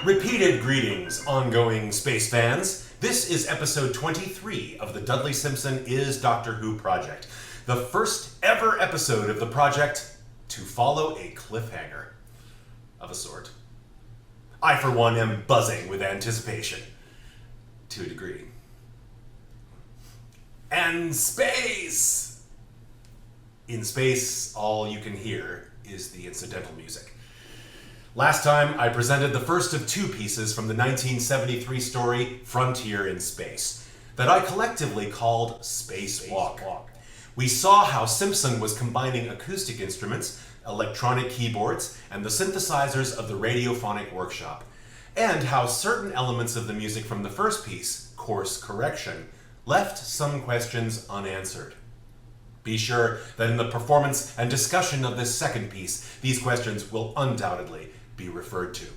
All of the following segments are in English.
Repeated greetings, ongoing space fans. This is episode 23 of the Dudley Simpson is Doctor Who project. The first ever episode of the project to follow a cliffhanger of a sort. I, for one, am buzzing with anticipation. To a degree. And space! In space, all you can hear is the incidental music. Last time, I presented the first of two pieces from the 1973 story Frontier in Space, that I collectively called Spacewalk. We saw how Simpson was combining acoustic instruments, electronic keyboards, and the synthesizers of the radiophonic workshop, and how certain elements of the music from the first piece, Course Correction, left some questions unanswered. Be sure that in the performance and discussion of this second piece, these questions will undoubtedly be referred to.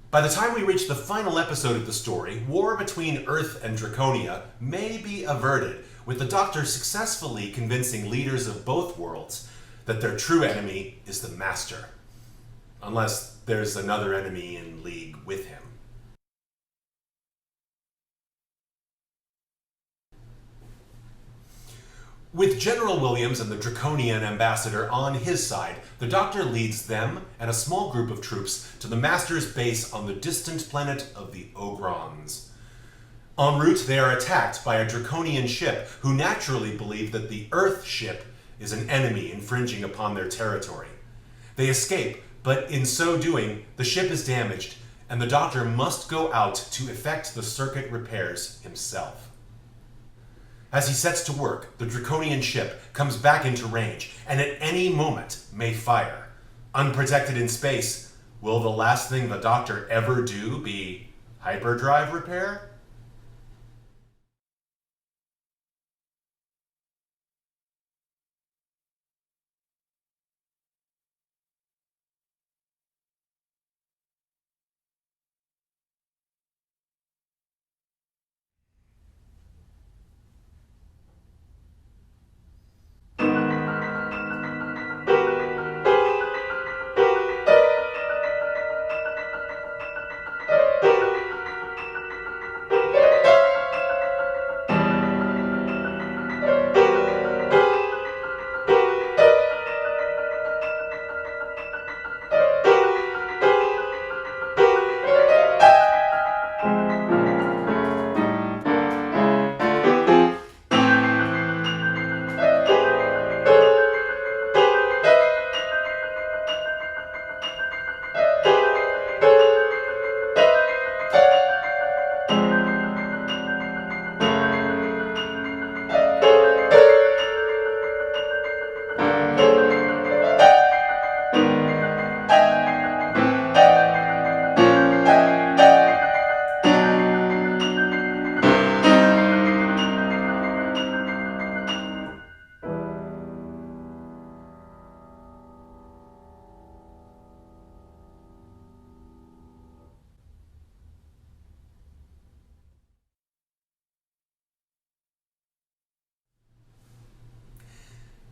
By the time we reach the final episode of the story, war between Earth and Draconia may be averted, with the Doctor successfully convincing leaders of both worlds that their true enemy is the Master. Unless there's another enemy in league with him. With General Williams and the Draconian ambassador on his side, the Doctor leads them and a small group of troops to the Master's base on the distant planet of the Ogrons. En route, they are attacked by a Draconian ship who naturally believe that the Earth ship is an enemy infringing upon their territory. They escape, but in so doing, the ship is damaged, and the Doctor must go out to effect the circuit repairs himself. As he sets to work, the Draconian ship comes back into range, and at any moment may fire. Unprotected in space, will the last thing the Doctor ever do be hyperdrive repair?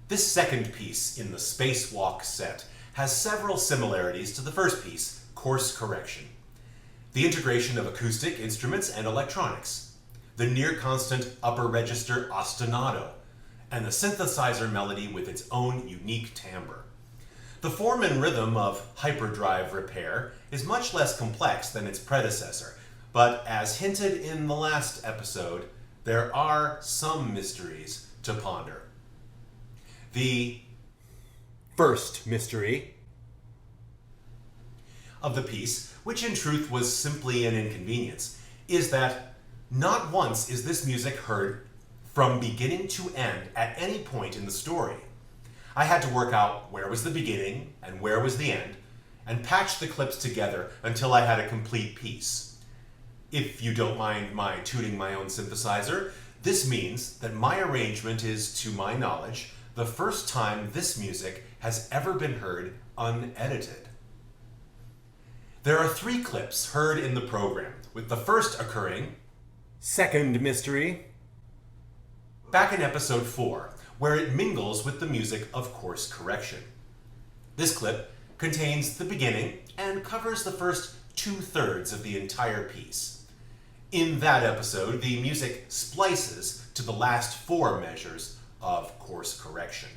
This second piece in the Spacewalk set has several similarities to the first piece, Course Correction. The integration of acoustic instruments and electronics, the near-constant upper register ostinato, and the synthesizer melody with its own unique timbre. The form and rhythm of Hyperdrive Repair is much less complex than its predecessor, but as hinted in the last episode, there are some mysteries to ponder. The first mystery of the piece, which in truth was simply an inconvenience, is that not once is this music heard from beginning to end at any point in the story. I had to work out where was the beginning and where was the end, and patch the clips together until I had a complete piece. If you don't mind my tooting my own synthesizer, this means that my arrangement is, to my knowledge, the first time this music has ever been heard unedited. There are 3 clips heard in the program, with the first occurring, second mystery, back in episode 4, where it mingles with the music of Course Correction. This clip contains the beginning and covers the first 2/3 of the entire piece. In that episode, the music splices to the last 4 measures of course correction.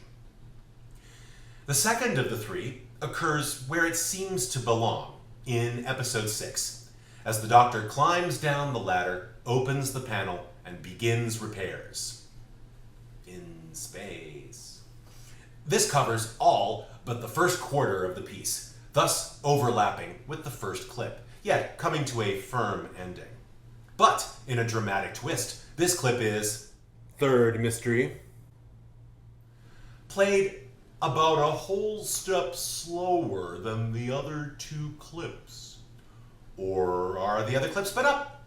The second of the 3 occurs where it seems to belong, in episode 6, as the Doctor climbs down the ladder, opens the panel, and begins repairs. In space. This covers all but the first quarter of the piece, thus overlapping with the first clip, yet coming to a firm ending. But, in a dramatic twist, this clip is third mystery, played about a whole step slower than the other 2 clips. Or are the other clips sped up?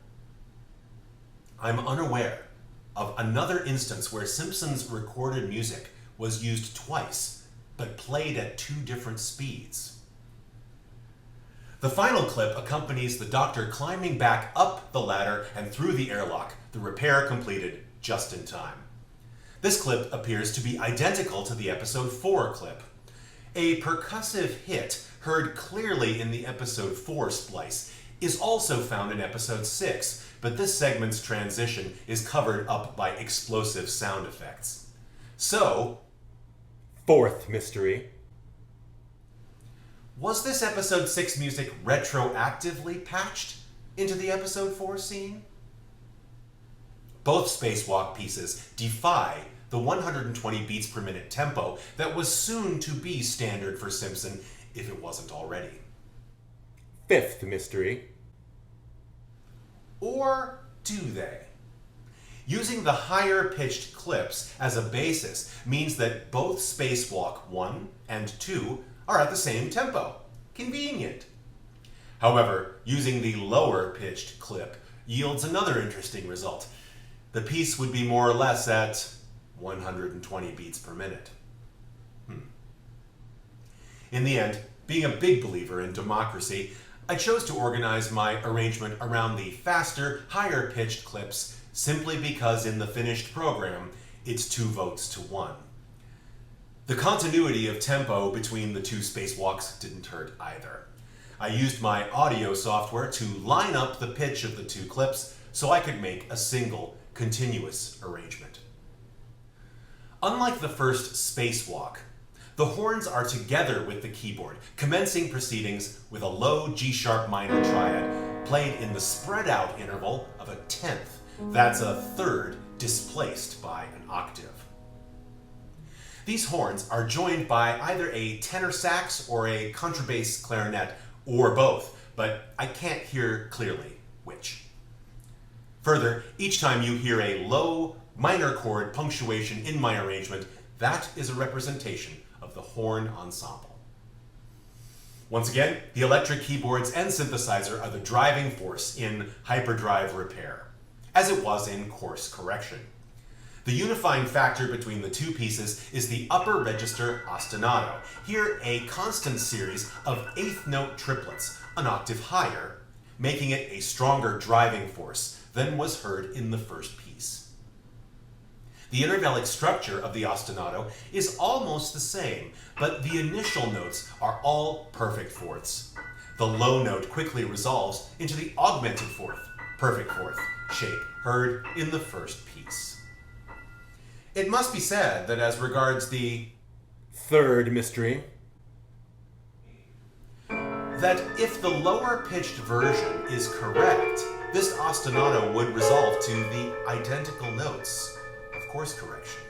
I'm unaware of another instance where Simpson's recorded music was used twice, but played at 2 different speeds. The final clip accompanies the Doctor climbing back up the ladder and through the airlock, the repair completed just in time. This clip appears to be identical to the episode 4 clip. A percussive hit heard clearly in the episode 4 splice is also found in episode 6, but this segment's transition is covered up by explosive sound effects. So, fourth mystery, was this episode 6 music retroactively patched into the episode 4 scene? Both spacewalk pieces defy the 120 beats per minute tempo that was soon to be standard for Simpson if it wasn't already. fifth mystery, or do they? Using the higher pitched clips as a basis means that both Spacewalk 1 and 2 are at the same tempo. Convenient. However, using the lower pitched clip yields another interesting result. The piece would be more or less at 120 beats per minute. In the end, being a big believer in democracy, I chose to organize my arrangement around the faster, higher-pitched clips simply because in the finished program, it's 2 votes to 1. The continuity of tempo between the 2 spacewalks didn't hurt either. I used my audio software to line up the pitch of the 2 clips so I could make a single, continuous arrangement. Unlike the first spacewalk, the horns are together with the keyboard, commencing proceedings with a low G-sharp minor triad played in the spread-out interval of a 10th. That's a third displaced by an octave. These horns are joined by either a tenor sax or a contrabass clarinet, or both, but I can't hear clearly which. Further, each time you hear a low minor chord punctuation in my arrangement, that is a representation of the horn ensemble. Once again, the electric keyboards and synthesizer are the driving force in Hyperdrive Repair, as it was in Course Correction. The unifying factor between the 2 pieces is the upper register ostinato, here a constant series of 8th note triplets, an octave higher, making it a stronger driving force than was heard in the first piece. The intervallic structure of the ostinato is almost the same, but the initial notes are all perfect fourths. The low note quickly resolves into the augmented fourth, perfect fourth, shape heard in the first piece. It must be said that as regards the third mystery, that if the lower pitched version is correct, this ostinato would resolve to the identical notes of course correction.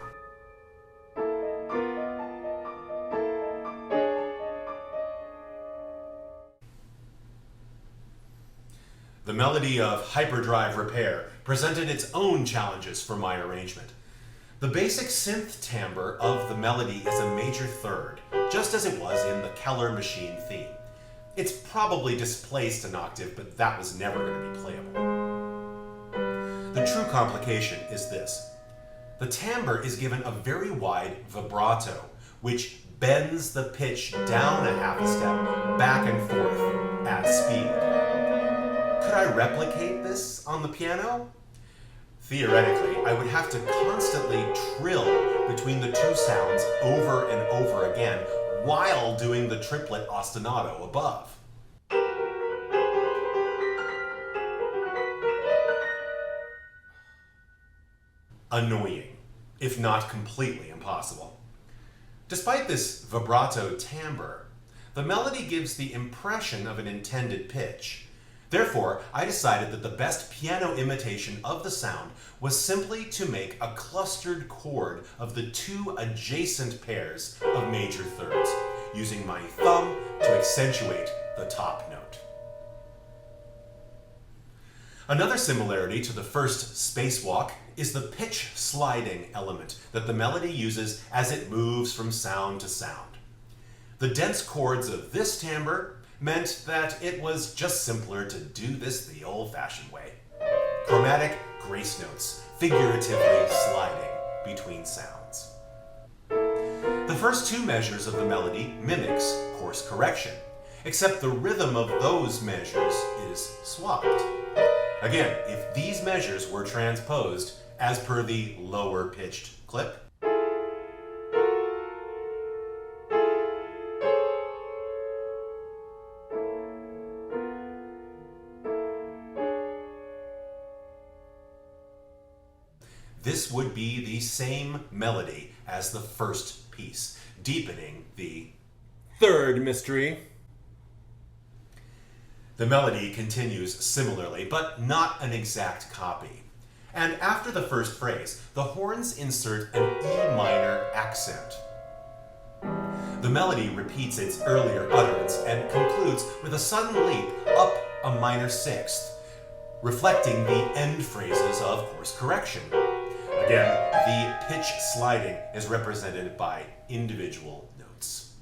The melody of Hyperdrive Repair presented its own challenges for my arrangement. The basic synth timbre of the melody is a major third, just as it was in the Keller Machine theme. It's probably displaced an octave, but that was never going to be playable. The true complication is this. The timbre is given a very wide vibrato, which bends the pitch down a half a step, back and forth, at speed. Could I replicate this on the piano? Theoretically, I would have to constantly trill between the 2 sounds over and over again while doing the triplet ostinato above. annoying, if not completely impossible. Despite this vibrato timbre, the melody gives the impression of an intended pitch. Therefore, I decided that the best piano imitation of the sound was simply to make a clustered chord of the two adjacent pairs of major thirds, using my thumb to accentuate the top note. Another similarity to the first spacewalk is the pitch sliding element that the melody uses as it moves from sound to sound. The dense chords of this timbre meant that it was just simpler to do this the old-fashioned way. Chromatic grace notes, figuratively sliding between sounds. The first two measures of the melody mimics course correction, except the rhythm of those measures is swapped. Again, if these measures were transposed as per the lower pitched clip, this would be the same melody as the first piece, deepening the third mystery. The melody continues similarly, but not an exact copy. And after the first phrase, the horns insert an E minor accent. The melody repeats its earlier utterance and concludes with a sudden leap up a minor sixth, reflecting the end phrases of course correction. Again, the pitch sliding is represented by individual notes.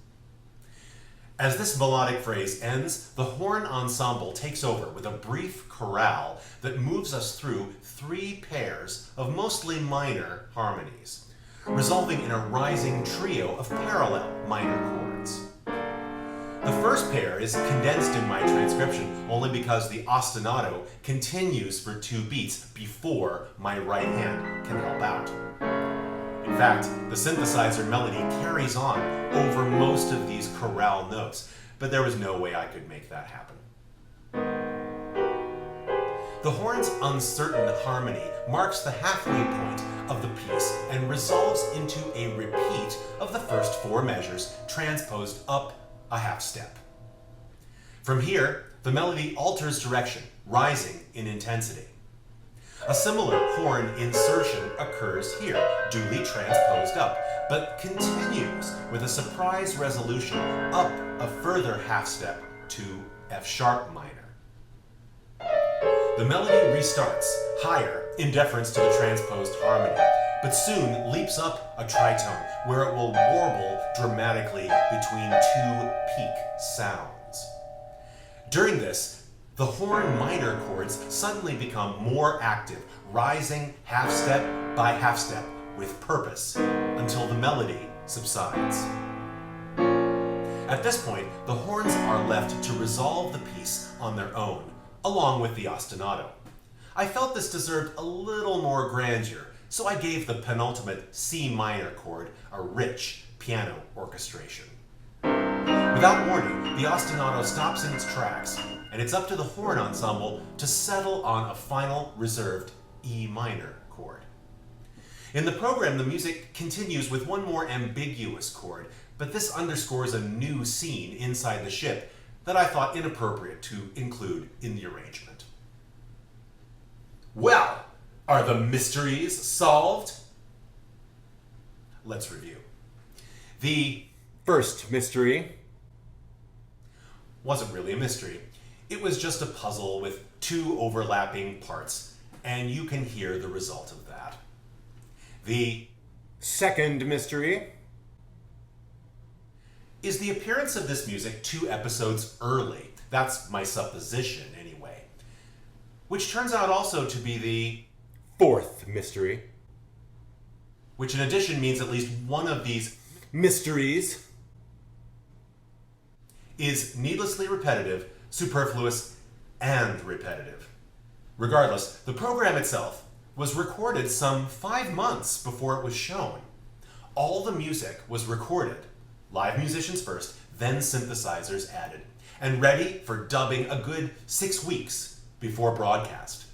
As this melodic phrase ends, the horn ensemble takes over with a brief chorale that moves us through three pairs of mostly minor harmonies, resolving in a rising trio of parallel minor chords. The first pair is condensed in my transcription only because the ostinato continues for 2 beats before my right hand can help out. In fact, the synthesizer melody carries on over most of these chorale notes, but there was no way I could make that happen. The horn's uncertain harmony marks the halfway point of the piece and resolves into a repeat of the first 4 measures transposed up a half step. From here, the melody alters direction, rising in intensity. A similar horn insertion occurs here, duly transposed up, but continues with a surprise resolution up a further half step to F sharp minor. The melody restarts higher in deference to the transposed harmony, but soon leaps up a tritone where it will warble dramatically between 2 peak sounds. During this, the horn minor chords suddenly become more active, rising half step by half step with purpose until the melody subsides. At this point, the horns are left to resolve the piece on their own, along with the ostinato. I felt this deserved a little more grandeur, so I gave the penultimate C minor chord a rich piano orchestration. Without warning, the ostinato stops in its tracks, and it's up to the horn ensemble to settle on a final reserved E minor chord. In the program, the music continues with one more ambiguous chord, but this underscores a new scene inside the ship that I thought inappropriate to include in the arrangement. Well, are the mysteries solved? Let's review. The First mystery. wasn't really a mystery. It was just a puzzle with 2 overlapping parts, and you can hear the result of that. The Second mystery. is the appearance of this music 2 episodes early. That's my supposition, anyway. Which turns out also to be the Fourth mystery. which in addition means at least one of these Mysteries. is needlessly repetitive, superfluous, and repetitive. Regardless, the program itself was recorded some 5 months before it was shown. All the music was recorded, live musicians first, then synthesizers added, and ready for dubbing a good 6 weeks before broadcast.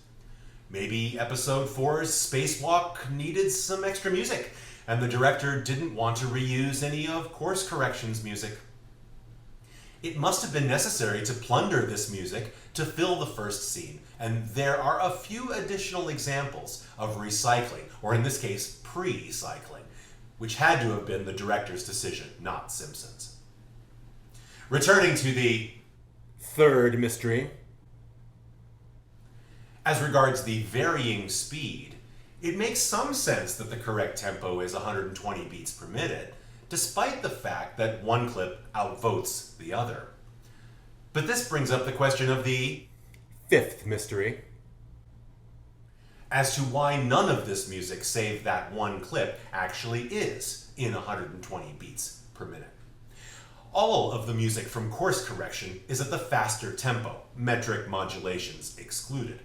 Maybe episode 4's spacewalk needed some extra music, and the director didn't want to reuse any of course correction's music. It must have been necessary to plunder this music to fill the first scene, and there are a few additional examples of recycling, or in this case, pre-cycling, which had to have been the director's decision, not Simpson's. Returning to the third mystery. As regards the varying speed, it makes some sense that the correct tempo is 120 beats per minute, despite the fact that one clip outvotes the other. But this brings up the question of the fifth mystery. As to why none of this music, save that one clip, actually is in 120 beats per minute. All of the music from course correction is at the faster tempo, metric modulations excluded.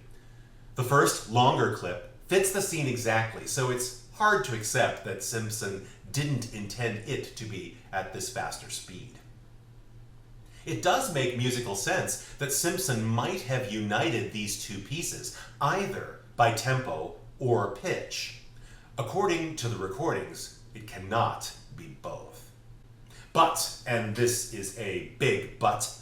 The first, longer clip fits the scene exactly, so it's hard to accept that Simpson didn't intend it to be at this faster speed. It does make musical sense that Simpson might have united these two pieces, either by tempo or pitch. According to the recordings, it cannot be both. But, and this is a big but,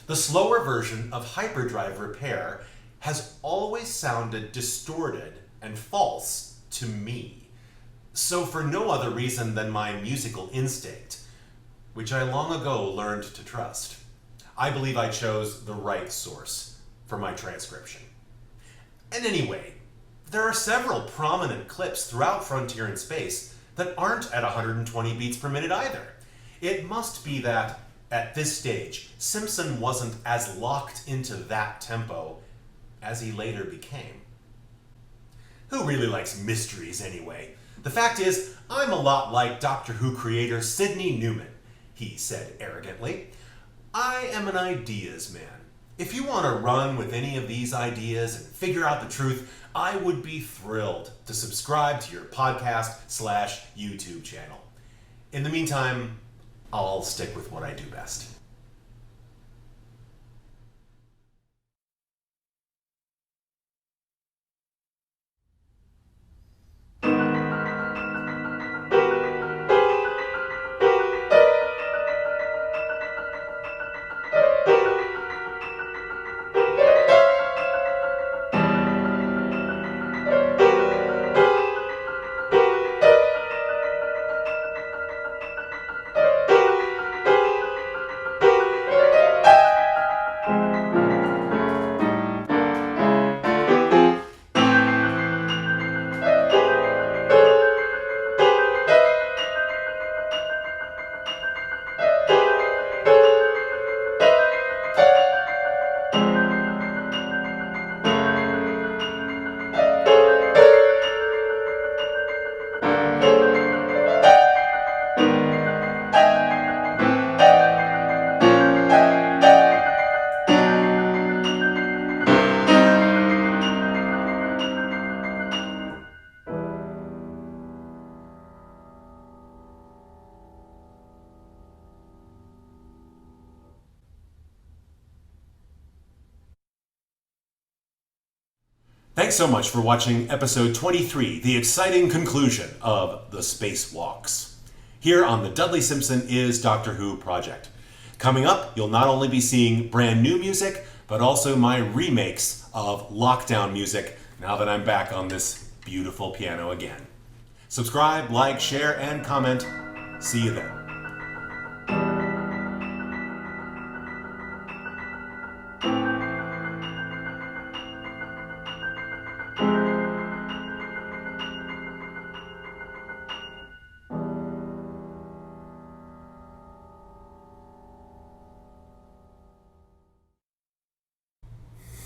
the slower version of Hyperdrive Repair has always sounded distorted and false to me. So for no other reason than my musical instinct, which I long ago learned to trust, I believe I chose the right source for my transcription. And anyway, there are several prominent clips throughout Frontier in Space that aren't at 120 beats per minute either. It must be that, at this stage, Simpson wasn't as locked into that tempo as he later became. Who really likes mysteries anyway? The fact is, I'm a lot like Doctor Who creator Sidney Newman, he said arrogantly. I am an ideas man. If you want to run with any of these ideas and figure out the truth, I would be thrilled to subscribe to your podcast/YouTube channel. In the meantime, I'll stick with what I do best. Thanks so much for watching episode 23, the exciting conclusion of The Spacewalks, here on the Dudley Simpson is Doctor Who project. Coming up, you'll not only be seeing brand new music, but also my remakes of lockdown music now that I'm back on this beautiful piano again. Subscribe, like, share, and comment. See you then.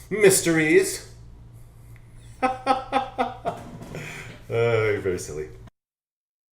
Mysteries. You're very silly.